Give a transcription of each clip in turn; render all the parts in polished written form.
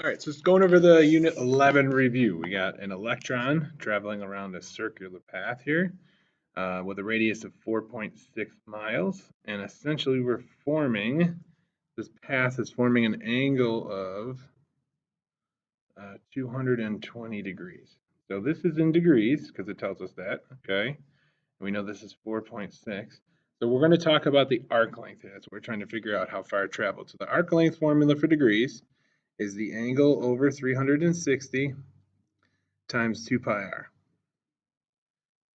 All right, so it's going over the Unit 11 review. We got an electron traveling around a circular path here with a radius of 4.6 miles. And essentially we're forming, this path is forming an angle of 220 degrees. So this is in degrees because it tells us that, okay? And we know this is 4.6. So we're going to talk about the arc length. That's what we're trying to figure out how far it traveled. So the arc length formula for degrees is the angle over 360 times 2 pi r.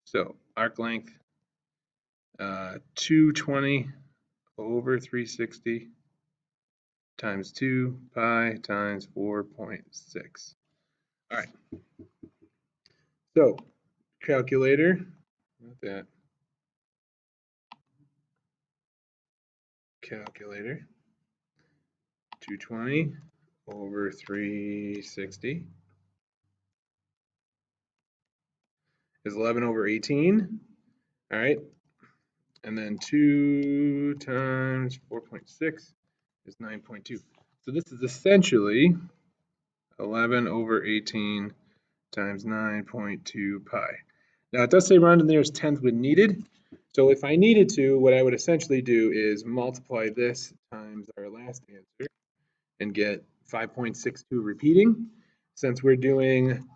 So arc length 220 over 360 times 2 pi times 4.6. All right. So calculator, not that. Calculator, 220 over 360 is 11 over 18. All right. And then 2 times 4.6 is 9.2. So this is essentially 11 over 18 times 9.2 pi. Now it does say round to the nearest tenth when needed. So if I needed to, what I would essentially do is multiply this times our last answer and get 5.62 repeating. Since we're doing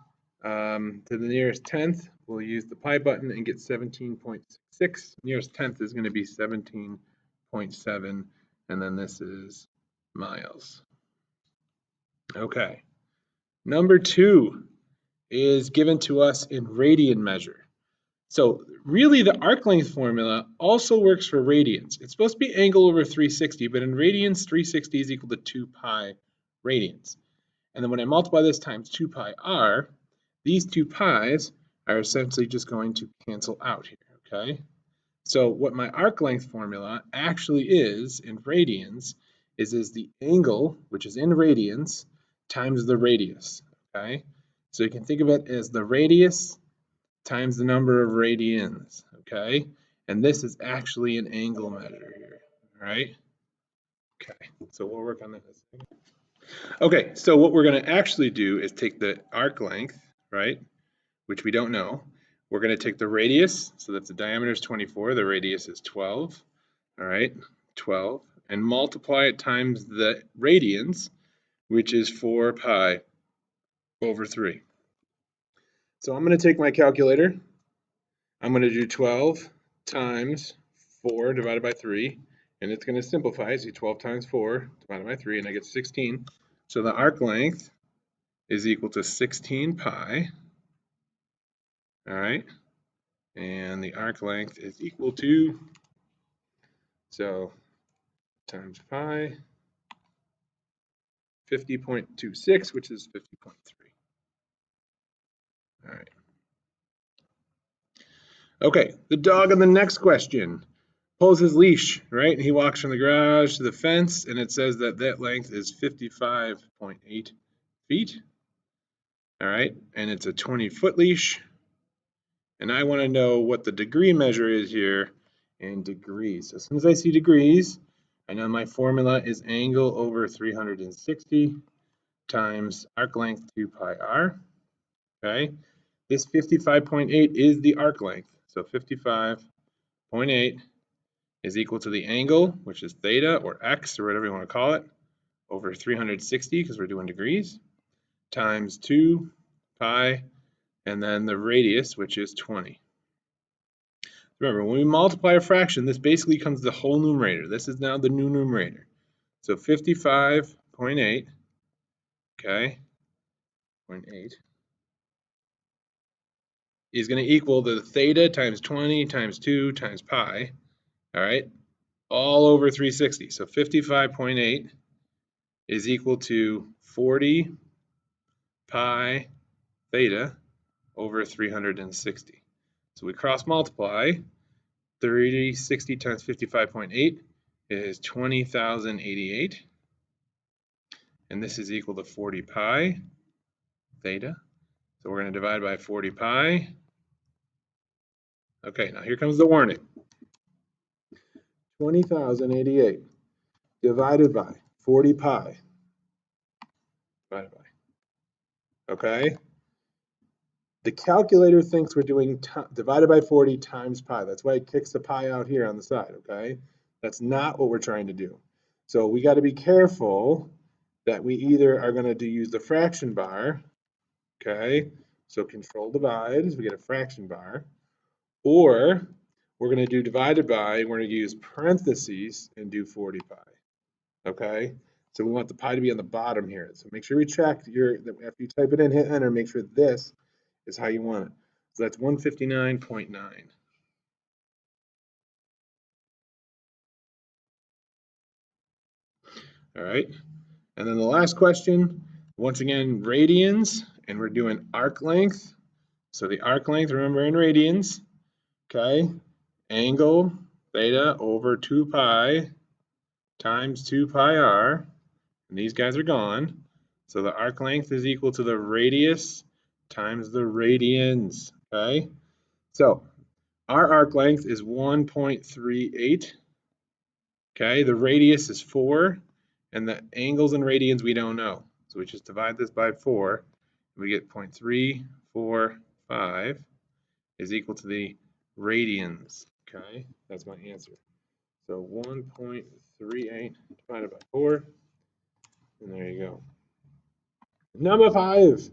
to the nearest tenth, we'll use the pi button and get 17.6. Nearest tenth is going to be 17.7, and then this is miles. Okay. Number 2 is given to us in radian measure. So really the arc length formula also works for radians. It's supposed to be angle over 360, but in radians, 360 is equal to 2 pi radians. And then when I multiply this times 2 pi r, these 2 pi's are essentially just going to cancel out here, okay? So what my arc length formula actually is in radians is the angle, which is in radians, times the radius, okay? So you can think of it as the radius times the number of radians, okay? And this is actually an angle measure here, all right? Okay, so we'll work on that in a second. Okay, so what we're going to actually do is take the arc length, right, which we don't know. We're going to take the radius, so that's the diameter is 24, the radius is 12, all right, 12, and multiply it times the radians, which is 4 pi over 3. So I'm going to take my calculator. I'm going to do 12 times 4 divided by 3, and it's going to simplify. See, 12 times 4 divided by 3, and I get 16. So the arc length is equal to 16 pi, all right? And the arc length is equal to, so times pi, 50.26, which is 50.3. All right. Okay, the dog on the next question pulls his leash, right? He walks from the garage to the fence, and it says that that length is 55.8 feet. All right, and it's a 20-foot leash. And I want to know what the degree measure is here in degrees. So as soon as I see degrees, I know my formula is angle over 360 times arc length 2 pi r. Okay, this 55.8 is the arc length. So 55.8 is equal to the angle, which is theta or x or whatever you want to call it, over 360 because we're doing degrees, times 2 pi, and then the radius, which is 20. Remember, when we multiply a fraction, this basically becomes the whole numerator. This is now the new numerator. So 55.8, okay, 0.8, is going to equal the theta times 20 times 2 times pi, all right, all over 360. So 55.8 is equal to 40 pi theta over 360. So we cross multiply. 360 times 55.8 is 20,088. And this is equal to 40 pi theta. So we're going to divide by 40 pi. Okay, now here comes the warning. 20,088 divided by 40 pi divided by okay? The calculator thinks we're doing divided by 40 times pi. That's why it kicks the pi out here on the side, okay? That's not what we're trying to do. So we got to be careful that we either are going to use the fraction bar, okay? So control divide, so we get a fraction bar, or we're going to do divided by, we're going to use parentheses and do 40 pi, okay? So we want the pi to be on the bottom here. So make sure we check after you type it in, hit enter, make sure this is how you want it. So that's 159.9. All right. And then the last question, once again, radians, and we're doing arc length. So the arc length, remember in radians, okay? Angle theta over 2 pi times 2 pi r, and these guys are gone. So the arc length is equal to the radius times the radians, okay? So our arc length is 1.38, okay? The radius is 4, and the angles and radians we don't know. So we just divide this by 4, and we get 0.345 is equal to the radians, okay? That's my answer. So 1.38 divided by 4, and there you go. Number 5.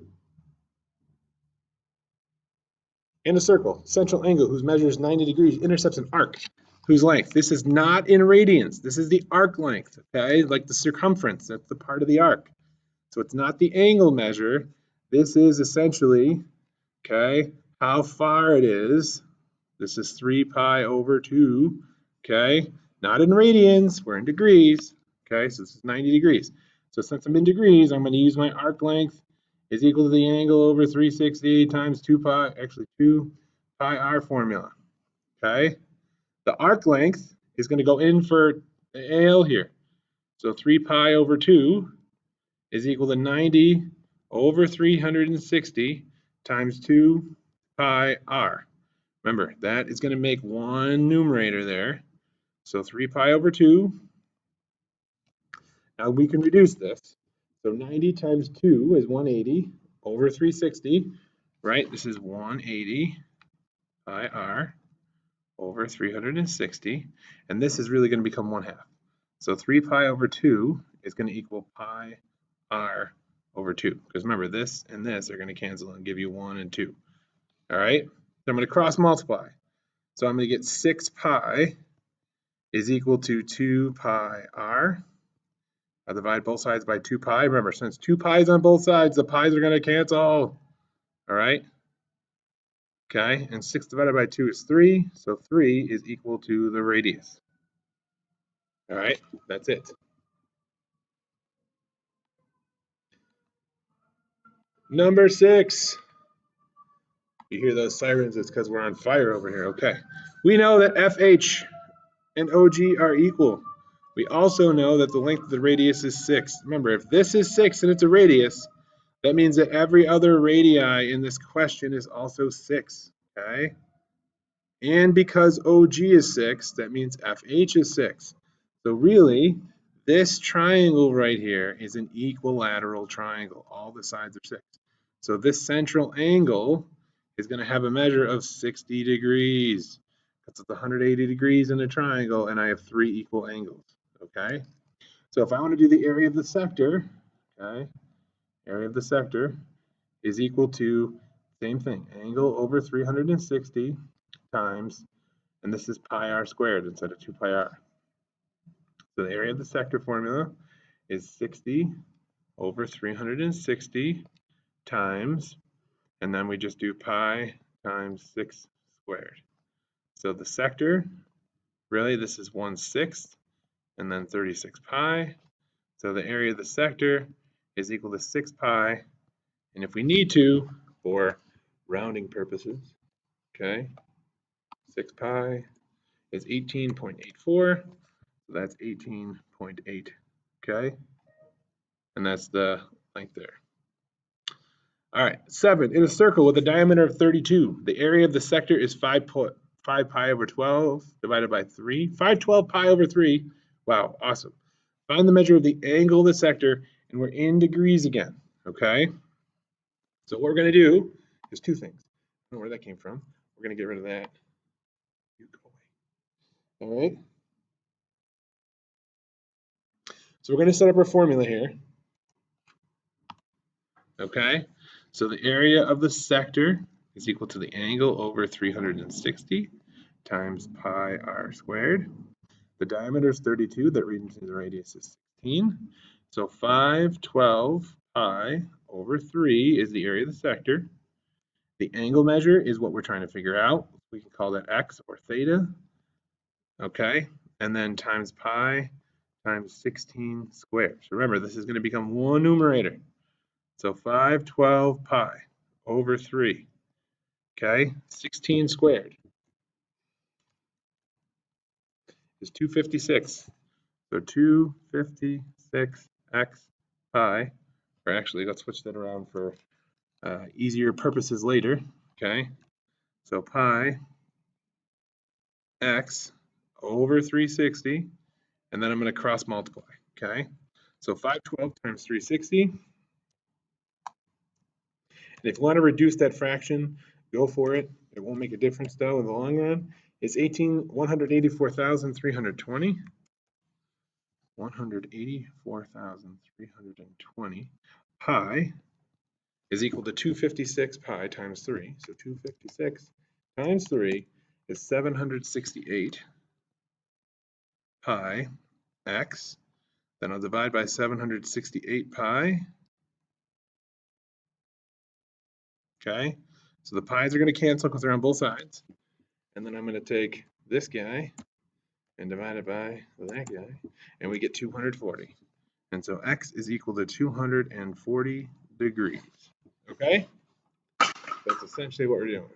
In a circle, central angle whose measure is 90 degrees intercepts an arc whose length. This is not in radians. This is the arc length, okay? Like the circumference, that's the part of the arc. So it's not the angle measure. This is essentially, okay, how far it is. This is 3 pi over 2, okay? Not in radians, we're in degrees, okay? So this is 90 degrees. So since I'm in degrees, I'm going to use my arc length is equal to the angle over 360 times 2 pi, actually 2 pi r formula, okay? The arc length is going to go in for the AL here. So 3 pi over 2 is equal to 90 over 360 times 2 pi r. Remember, that is going to make one numerator there. So 3 pi over 2. Now we can reduce this. So 90 times 2 is 180 over 360, right? This is 180 pi r over 360. And this is really going to become 1/2. So 3 pi over 2 is going to equal pi r over 2. Because remember, this and this are going to cancel and give you 1 and 2. All right? So I'm going to cross multiply. So I'm going to get 6 pi is equal to 2 pi r. I'll divide both sides by 2 pi. Remember, since 2 pi is on both sides, the pi's are going to cancel. All right? Okay, and 6 divided by 2 is 3. So 3 is equal to the radius. All right, that's it. Number 6. You hear those sirens, it's because we're on fire over here. Okay. We know that FH and OG are equal. We also know that the length of the radius is 6. Remember, if this is 6 and it's a radius, that means that every other radii in this question is also 6. Okay? And because OG is 6, that means FH is 6. So really, this triangle right here is an equilateral triangle. All the sides are 6. So this central angle is going to have a measure of 60 degrees. That's 180 degrees in a triangle, and I have 3 equal angles, okay? So if I want to do the area of the sector, okay, area of the sector is equal to, same thing, angle over 360 times, and this is pi r squared instead of 2 pi r. So the area of the sector formula is 60 over 360 times, and then we just do pi times 6 squared. So the sector, really this is 1/6 and then 36 pi. So the area of the sector is equal to 6 pi. And if we need to, for rounding purposes, okay, 6 pi is 18.84. So that's 18.8, okay? And that's the length there. All right, 7. In a circle with a diameter of 32, the area of the sector is 5 pi over 12 divided by 3. 512 pi over 3. Wow, awesome. Find the measure of the angle of the sector, and we're in degrees again, okay? So what we're going to do is two things. I don't know where that came from. We're going to get rid of that. You go away. All right. So we're going to set up our formula here. Okay. So the area of the sector is equal to the angle over 360 times pi r squared. The diameter is 32. That means the radius is 16. So 512 pi over 3 is the area of the sector. The angle measure is what we're trying to figure out. We can call that x or theta. Okay, and then times pi times 16 squared. So remember, this is going to become one numerator. So 512 pi over 3. Okay, 16 squared is 256. So 256 x pi, or actually, let's switch that around for easier purposes later. Okay, so pi x over 360, and then I'm going to cross multiply. Okay, so 512 times 360. And if you want to reduce that fraction, go for it. It won't make a difference though in the long run. It's 184,320. 184,320 pi is equal to 256 pi times 3. So 256 times 3 is 768 pi x. Then I'll divide by 768 pi. Okay, so the pi's are going to cancel because they're on both sides. And then I'm going to take this guy and divide it by that guy, and we get 240. And so x is equal to 240 degrees. Okay? That's essentially what we're doing.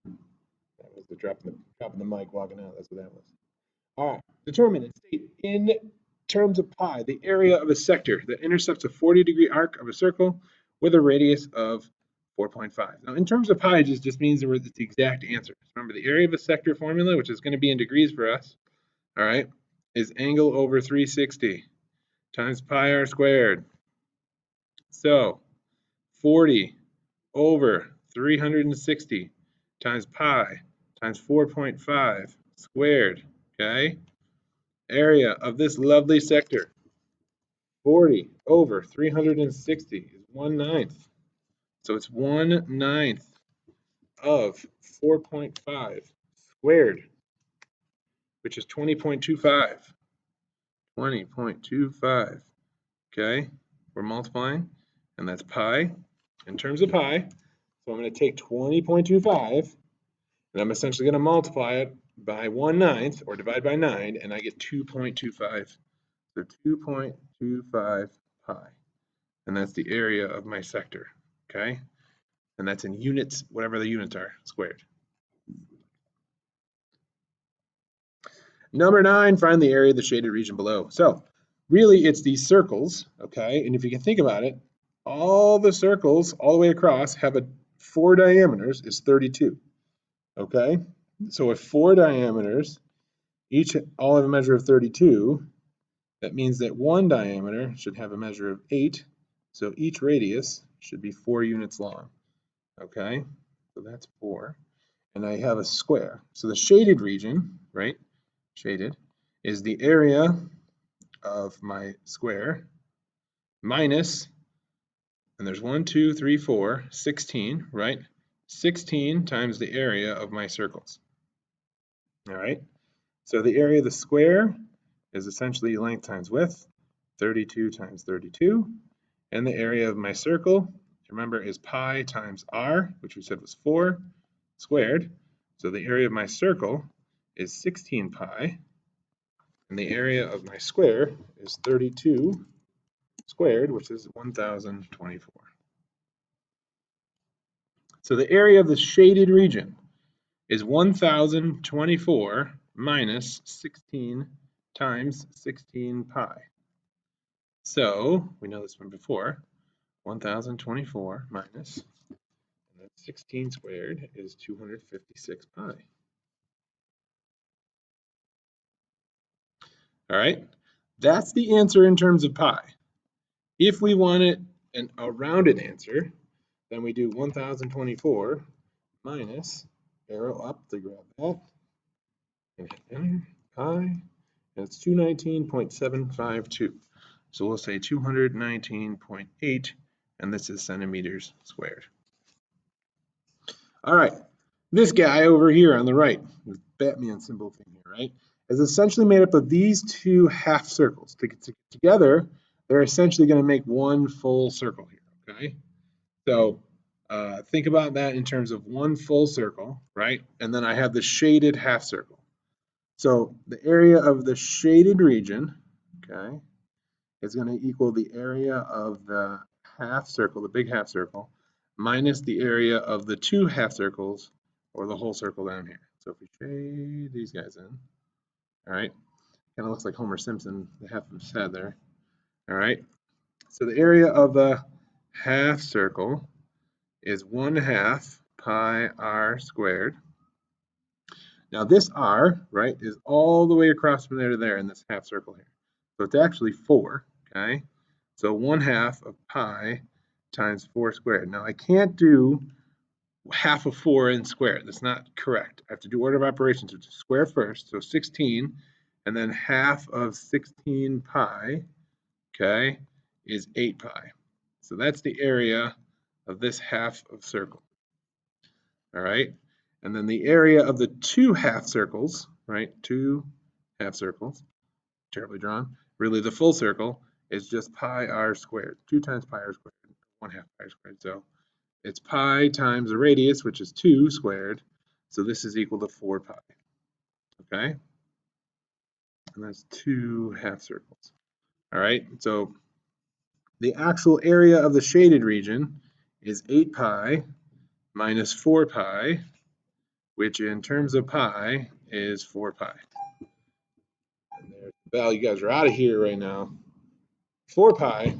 That was the dropping the mic, walking out. That's what that was. All right. Determine and state in terms of pi the area of a sector that intercepts a 40-degree arc of a circle with a radius of 4.5. Now, in terms of pi, it just means it's the exact answer. Remember, the area of a sector formula, which is going to be in degrees for us, all right, is angle over 360 times pi r squared. So 40 over 360 times pi times 4.5 squared, okay? Area of this lovely sector, 40 over 360 is 1/9. So it's 1/9 of 4.5 squared, which is 20.25. 20.25, okay? We're multiplying, and that's pi in terms of pi. So I'm going to take 20.25, and I'm essentially going to multiply it by 1/9, or divide by 9, and I get 2.25. So 2.25 pi, and that's the area of my sector, okay? And that's in units, whatever the units are, squared. Number 9, find the area of the shaded region below. So really, it's these circles, okay? And if you can think about it, all the circles all the way across have 4 diameters is 32, okay? So with 4 diameters, each all have a measure of 32, that means that one diameter should have a measure of 8, so each radius should be 4 units long, okay? So that's 4, and I have a square. So the shaded region, right, shaded, is the area of my square minus, and there's 1, 2, 3, 4, 16, right? 16 times the area of my circles. All right, so the area of the square is essentially length times width, 32 times 32, and the area of my circle, remember, is pi times r, which we said was 4 squared. So the area of my circle is 16 pi, and the area of my square is 32 squared, which is 1024. So the area of the shaded region is 1024 minus 16 times 16 pi. So we know this from before, 1024 minus, and that's 16 squared is 256 pi. All right, that's the answer in terms of pi. If we wanted a rounded answer, Then we do 1024 minus, arrow up to grab that, and hit enter, pi, and it's 219.752. So we'll say 219.8, and this is centimeters squared. All right, this guy over here on the right, this Batman symbol thing here, right, is essentially made up of these two half circles. Together, they're essentially going to make one full circle here, okay? So think about that in terms of one full circle, right? And then I have the shaded half circle. So the area of the shaded region, okay, is going to equal the area of the half circle, the big half circle, minus the area of the two half circles, or the whole circle down here. So if we shade these guys in, all right, kind of looks like Homer Simpson, the half of his head there, all right. So the area of the half circle is 1/2 pi r squared. Now this r, right, is all the way across from there to there in this half circle here. So it's actually 4, okay? So 1/2 of pi times 4 squared. Now I can't do half of 4 and square it. That's not correct. I have to do order of operations, which is square first, so 16, and then half of 16 pi, okay, is 8 pi. So that's the area of this half of circle. All right, and then the area of the two half circles, right, two half circles, terribly drawn, really the full circle is just pi r squared, 2 times pi r squared, 1/2 pi r squared. So it's pi times the radius, which is 2 squared, so this is equal to 4 pi, okay? And that's 2 half circles. All right, so the actual area of the shaded region is 8 pi minus 4 pi, which in terms of pi is 4 pi. And there's the bell. You guys are out of here right now. 4 pi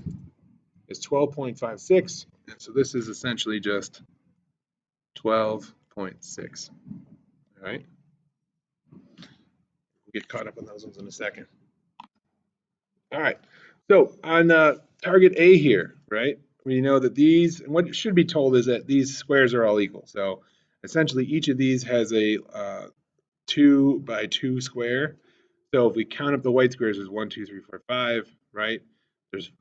is 12.56, and so this is essentially just 12.6. All right. We'll get caught up on those ones in a second. All right. So on target A here, right, we know that these, and what should be told is that these squares are all equal. So essentially each of these has a 2 by 2 square. So if we count up the white squares, there's 1, 2, 3, 4, 5, right? There's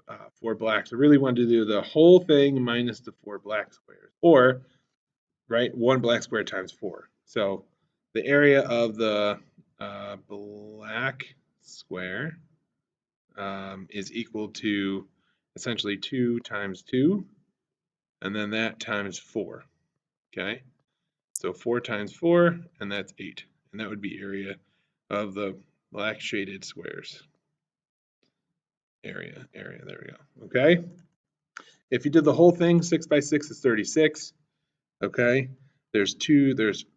4 black. So really want to do the whole thing minus the 4 black squares, or right, 1 black square times 4. So the area of the black square is equal to essentially 2 times 2, and then that times 4. Okay, so 4 times 4, and that's 8, and that would be area of the black shaded squares. Area, there we go. Okay, if you did the whole thing, 6 by 6 is 36. Okay, there's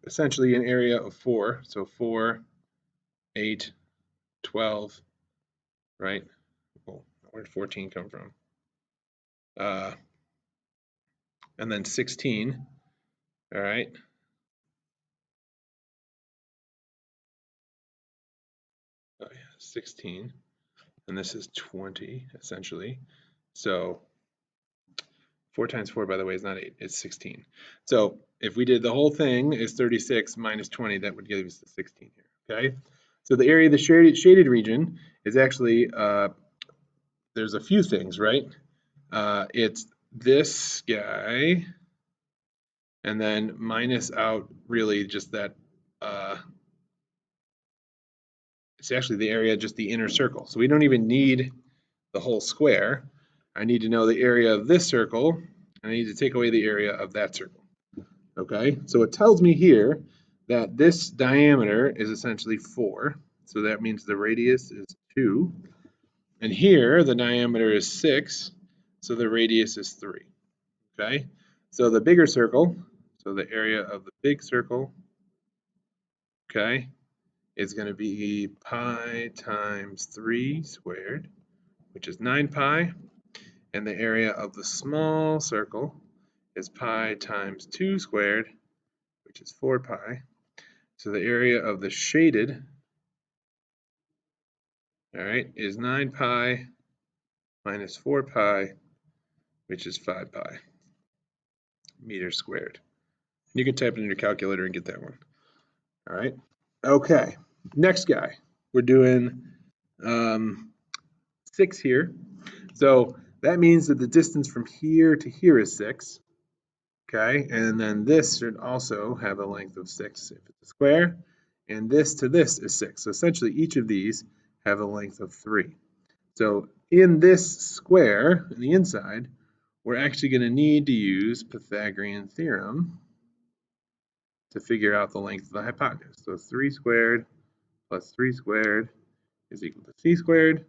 essentially an area of 4, so 4, 8, 12, right? Well, where did 14 come from? And then 16, all right? Oh yeah, 16, and this is 20, essentially. So 4 times 4, by the way, is not 8, it's 16. So if we did the whole thing is 36 minus 20, that would give us the 16 here, okay? So the area of the shaded region is actually, there's a few things, right? It's this guy, and then minus out really just that, it's actually the area, just the inner circle. So we don't even need the whole square. I need to know the area of this circle, and I need to take away the area of that circle. Okay, so it tells me here that this diameter is essentially 4. So that means the radius is 2. And here the diameter is 6. So the radius is 3. Okay, so the bigger circle, so the area of the big circle, okay, is going to be pi times 3 squared, which is 9 pi. And the area of the small circle is pi times 2 squared, which is 4 pi. So the area of the shaded, all right, is 9 pi minus 4 pi, which is 5 pi. meters squared. You can type it in your calculator and get that one. All right. Okay. Next guy. We're doing 6 here. So that means that the distance from here to here is 6. Okay. And then this should also have a length of 6 if it's a square. And this to this is 6. So essentially each of these have a length of 3. So in this square, in the inside, we're actually going to need to use Pythagorean Theorem to figure out the length of the hypotenuse. So 3 squared plus 3 squared is equal to c squared.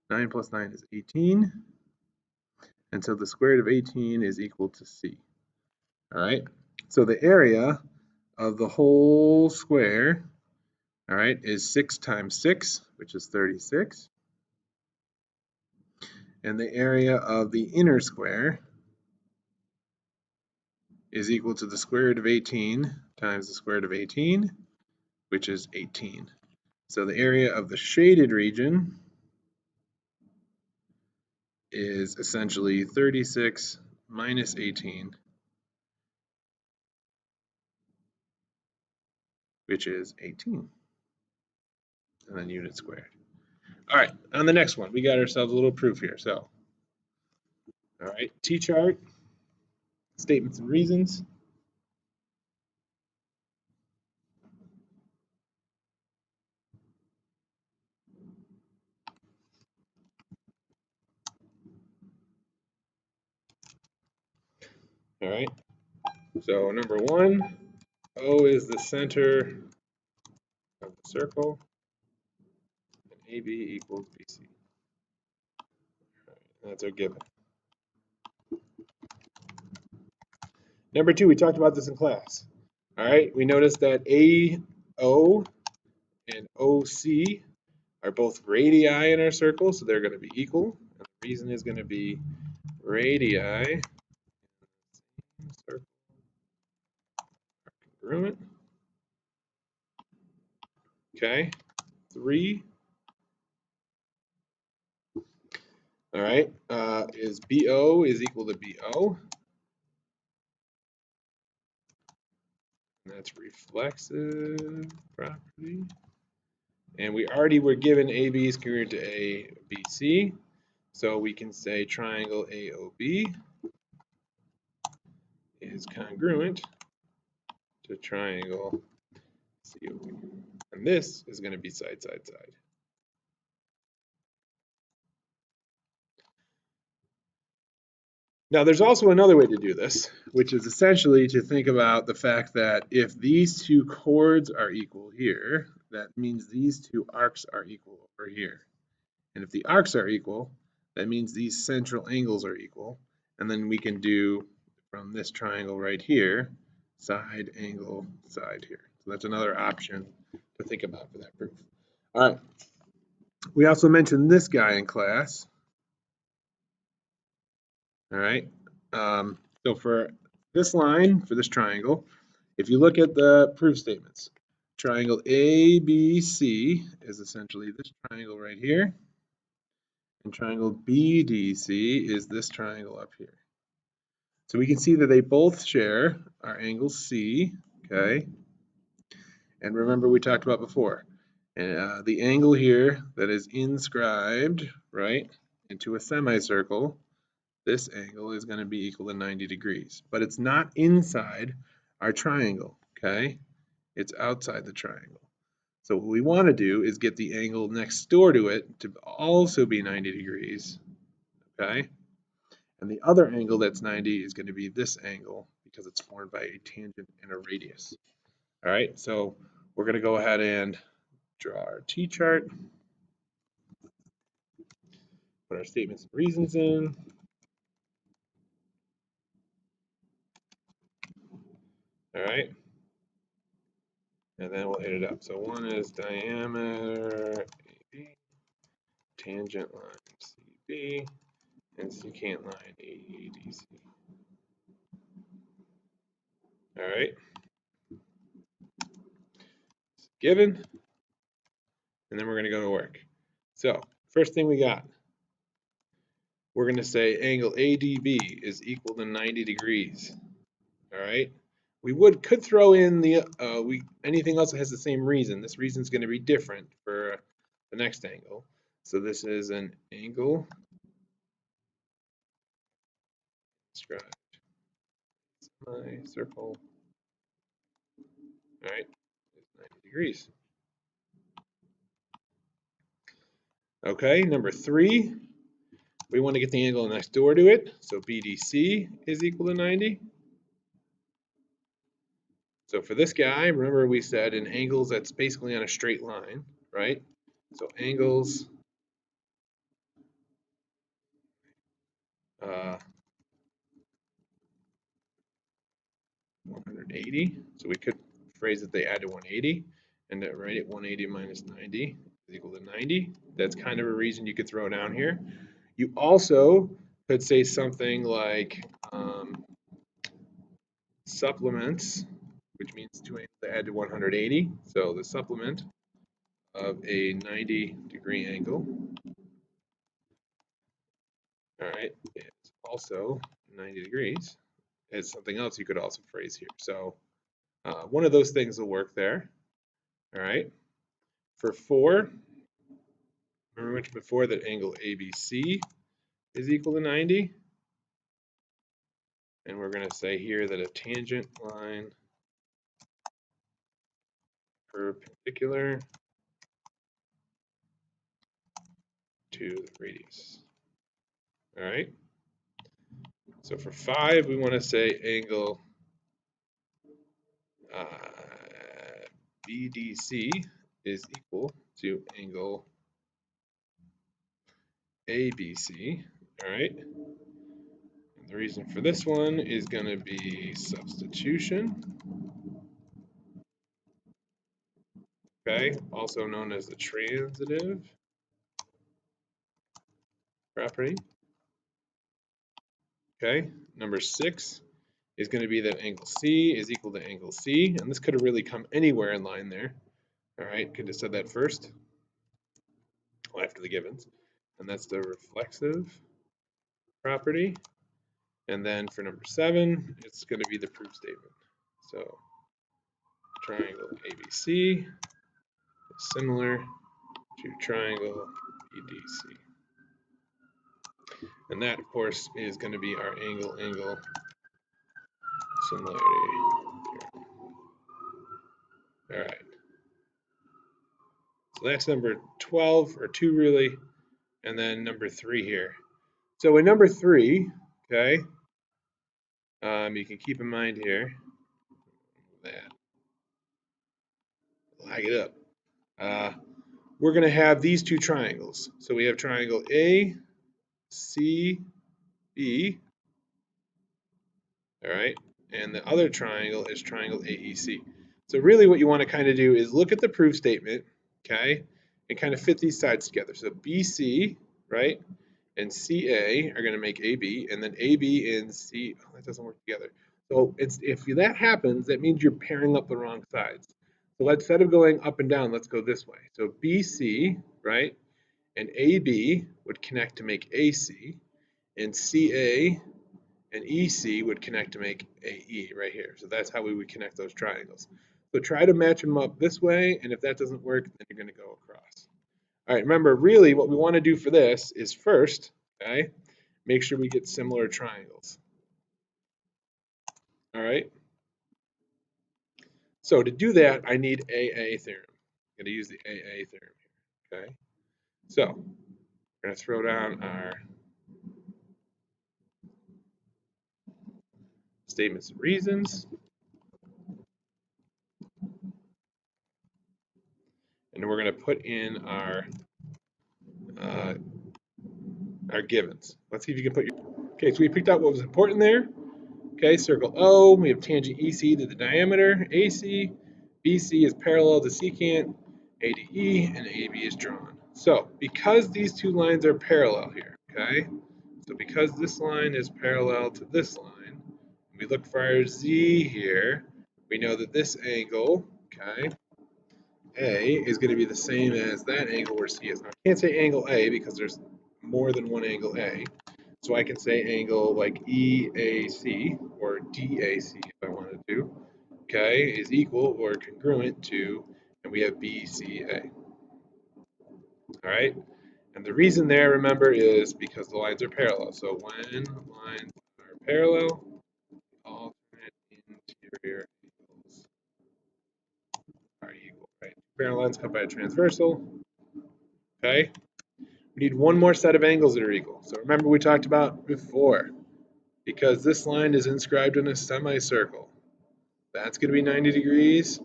9 plus 9 is 18. And so the square root of 18 is equal to c. All right. So the area of the whole square, all right, is 6 times 6, which is 36. And the area of the inner square is equal to the square root of 18 times the square root of 18, which is 18. So the area of the shaded region is essentially 36 minus 18, which is 18, and then unit squared. All right, on the next one, we got ourselves a little proof here. So, all right, T-chart, statements and reasons. All right, so number 1, O is the center of the circle, and AB equals BC. All right, that's our given. Number 2, we talked about this in class. All right, we noticed that AO and OC are both radii in our circle, so they're going to be equal. And the reason is going to be radii in the circle are congruent. Okay, 3. All right, is BO is equal to BO. And that's reflexive property. And we already were given AB is congruent to ABC. So we can say triangle AOB is congruent to triangle COB. And this is going to be side, side, side. Now, there's also another way to do this, which is essentially to think about the fact that if these two chords are equal here, that means these two arcs are equal over here. And if the arcs are equal, that means these central angles are equal. And then we can do from this triangle right here, side, angle, side here. So that's another option to think about for that proof. All right. We also mentioned this guy in class. All right. So for this line, for this triangle, if you look at the proof statements, triangle ABC is essentially this triangle right here, and triangle BDC is this triangle up here. So we can see that they both share our angle C, okay? And remember we talked about before, the angle here that is inscribed, right, into a semicircle, this angle is going to be equal to 90 degrees, but it's not inside our triangle, okay? It's outside the triangle. So what we want to do is get the angle next door to it to also be 90 degrees, okay? And the other angle that's 90 is going to be this angle because it's formed by a tangent and a radius. All right, so we're going to go ahead and draw our T-chart, put our statements and reasons in. All right, and then we'll hit it up. So 1 is diameter AB, tangent line CB, and secant line AEDC. All right, it's given, and then we're going to go to work. So first thing we got, we're going to say angle ADB is equal to 90 degrees. all right? We could throw in the anything else that has the same reason. This reason is going to be different for the next angle. So this is an angle described my circle. All right, it's 90 degrees. Okay, number 3, we want to get the angle next door to it. So BDC is equal to 90. So for this guy, remember we said in angles that's basically on a straight line, right? So angles 180. So we could phrase that they added 180 and that right at 180 minus 90 is equal to 90. That's kind of a reason you could throw down here. You also could say something like supplements, which means to add to 180. So the supplement of a 90-degree angle, all right, is also 90 degrees. It's something else you could also phrase here. So one of those things will work there. All right. For 4, remember we mentioned before that angle ABC is equal to 90. And we're going to say here that a tangent line perpendicular to the radius. All right. So for 5, we want to say angle BDC is equal to angle ABC. All right. And the reason for this one is going to be substitution. Okay, also known as the transitive property. Okay, number 6 is going to be that angle C is equal to angle C, and this could have really come anywhere in line there. All right, could have said that first, after the givens, and that's the reflexive property. And then for number 7, it's going to be the proof statement. So triangle ABC is similar to triangle BDC. And that, of course, is going to be our angle-angle similarity theorem. All right. So that's number 12, or 2 really, and then number 3 here. So in number 3, okay, you can keep in mind here that, lag it up. We're going to have these 2 triangles. So we have triangle ACB, all right, and the other triangle is triangle AEC. So really what you want to kind of do is look at the proof statement, okay, and kind of fit these sides together. So BC, right, and CA are going to make AB, and then AB and C, oh, that doesn't work together. So if that happens, that means you're pairing up the wrong sides. So instead of going up and down, let's go this way. So BC, right, and AB would connect to make AC, and CA and EC would connect to make AE right here. So that's how we would connect those triangles. So try to match them up this way, and if that doesn't work, then you're going to go across. All right, remember, really what we want to do for this is first, okay, make sure we get similar triangles. All right. So to do that, I need AA theorem. I'm going to use the AA theorem here, okay? So we're going to throw down our statements and reasons. And we're going to put in our givens. Let's see if you can put your, okay, so we picked out what was important there. Okay, circle O, we have tangent EC to the diameter, AC, BC is parallel to secant, ADE, and AB is drawn. So, because these 2 lines are parallel here, okay, so because this line is parallel to this line, we look for our Z here, we know that this angle, okay, A is going to be the same as that angle where C is. Now, I can't say angle A because there's more than one angle A. So I can say angle like EAC or DAC if I wanted to, okay, is equal or congruent to, and we have BCA. All right, and the reason there, remember, is because the lines are parallel. So when lines are parallel, alternate interior angles are equal, right? Parallel lines cut by a transversal, okay? We need one more set of angles that are equal. So remember we talked about before, because this line is inscribed in a semicircle, that's going to be 90 degrees,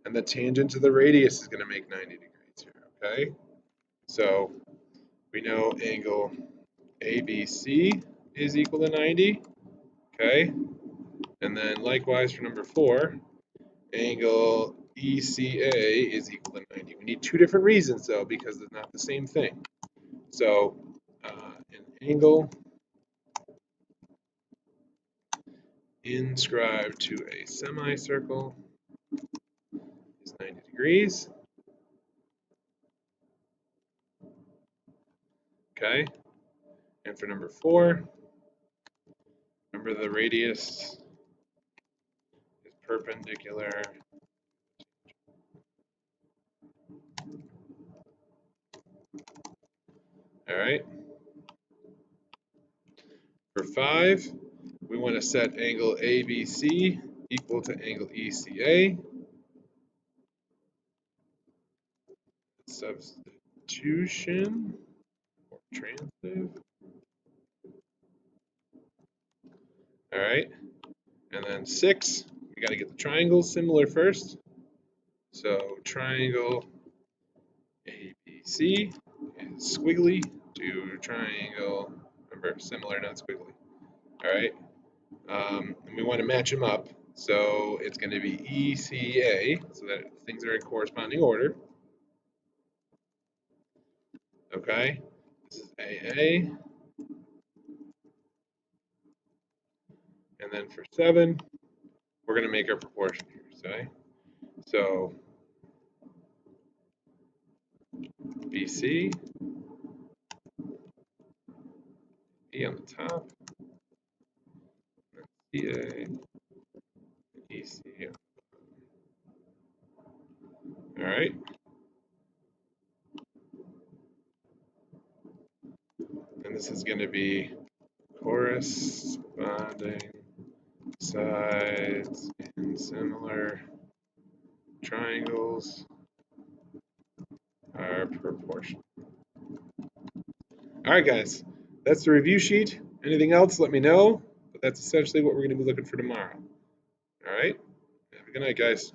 and the tangent to the radius is going to make 90 degrees here, okay? So we know angle ABC is equal to 90, okay? And then likewise for number 4, angle ECA is equal to 90. We need two different reasons though, because it's not the same thing. So an angle inscribed to a semicircle is 90 degrees. Okay. And for number 4, remember the radius is perpendicular. All right. For 5, we want to set angle ABC equal to angle ECA. Substitution or transitive. All right. And then 6, we got to get the triangles similar first. So triangle ABC is squiggly to triangle, remember, similar, not squiggly. All right. And we want to match them up. So it's going to be ECA, so that things are in corresponding order. Okay. This is AA. And then for 7, we're going to make our proportion here. Okay. So BC, E on the top, CA, EC. All right. And this is going to be corresponding sides in similar triangles are proportional. All right, guys, that's the review sheet. Anything else, let me know. But that's essentially what we're going to be looking for tomorrow. All right. Have a good night, guys.